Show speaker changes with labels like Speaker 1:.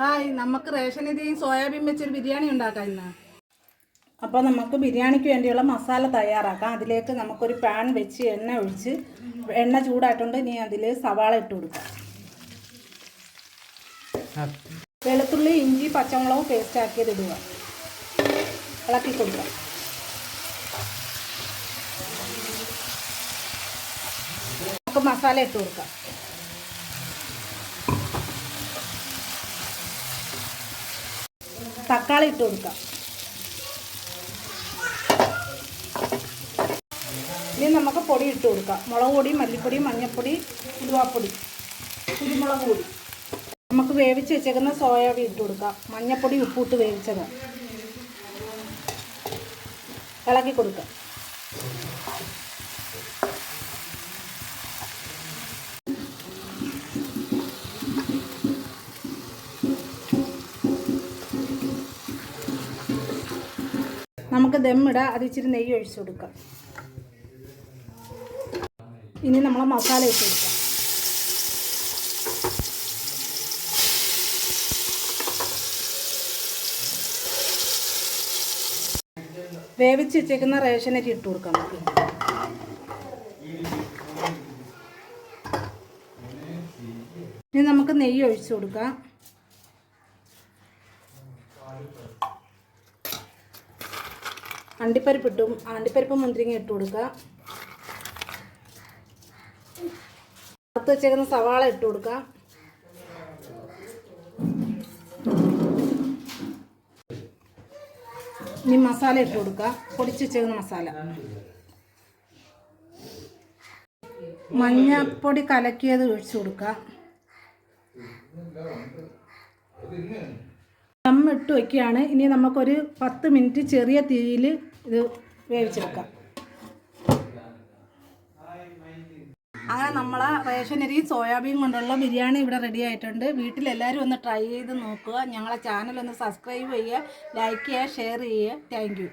Speaker 1: Hi, നമുക്ക് ration അരിയും soybean വെച്ചൊരു ബിരിയാണി ഉണ്ടാക്കാം ഇന്ന്. അപ്പോൾ നമുക്ക് ബിരിയാണിക്ക് വേണ്ടിയുള്ള മസാല തയ്യാറാക്കാം. അതിലേക്ക് നമുക്കൊരു പാൻ വെച്ച് എണ്ണ ഒഴിച്ച് എണ്ണ ചൂടായിട്ടുണ്ട്. ഇനി അതിൽ സവാള ഇട്ട് കൊടുക്കാം. വെളുത്തുള്ളി, ഇഞ്ചി, പച്ചമുളക് പേസ്റ്റ് ആക്കിയത് ഇടുക. ഇളക്കി കൊടുക്കാം. നമുക്ക് മസാല ഇട്ട് കൊടുക്കാം. തക്കാളി ഇട്ട് കൊടുക്കാം. ഇനി നമുക്ക് പൊടി ഇട്ട് കൊടുക്കാം. മുളക് പൊടി, മല്ലിപ്പൊടി, മഞ്ഞൾപ്പൊടി, ഉലുവാപ്പൊടി, കുരുമുളക് പൊടി. നമുക്ക് വേവിച്ച് വെച്ചേക്കുന്ന സോയാബീൻ ഇട്ട് കൊടുക്കാം. മഞ്ഞൾപ്പൊടി, ഉപ്പിട്ട് വേവിച്ചത് ഇളക്കി കൊടുക്കാം. നമുക്ക് ദമ്മിടാം. അത് ഇച്ചിരി നെയ്യ് ഒഴിച്ചു കൊടുക്കാം. ഇനി നമ്മൾ മസാല ഇട്ട് കൊടുക്കാം. വേവിച്ച് വെച്ചേക്കുന്ന റേഷൻ അരി ഇട്ട് കൊടുക്കാം. നമുക്ക് ഇനി നമുക്ക് നെയ്യ് ഒഴിച്ചു കൊടുക്കാം. അണ്ടിപ്പരിപ്പ് മുന്തിരിങ്ങ ഇട്ട് കൊടുക്കുക. വറുത്ത് വെച്ചേക്കുന്ന സവാള ഇട്ട് കൊടുക്കുക. ഇനി മസാല ഇട്ട് കൊടുക്കുക. പൊടിച്ച് വെച്ചേക്കുന്ന മസാല. മഞ്ഞൾപ്പൊടി കലക്കിയത് ഒഴിച്ചു കൊടുക്കുക. ദമ്മിട്ട് വയ്ക്കുകയാണ്. ഇനി നമുക്കൊരു 10 മിനിറ്റ് ചെറിയ തീയിൽ ഇത് വേവിച്ചെടുക്കാം. അങ്ങനെ നമ്മളെ റേഷൻ അരി സോയാബീൻ കൊണ്ടുള്ള ബിരിയാണി ഇവിടെ റെഡി ആയിട്ടുണ്ട്. വീട്ടിലെല്ലാവരും ഒന്ന് ട്രൈ ചെയ്ത് നോക്കുക. ഞങ്ങളെ ചാനൽ ഒന്ന് സബ്സ്ക്രൈബ് ചെയ്യുക, ലൈക്ക് ചെയ്യുക, ഷെയർ ചെയ്യുക. Thank you.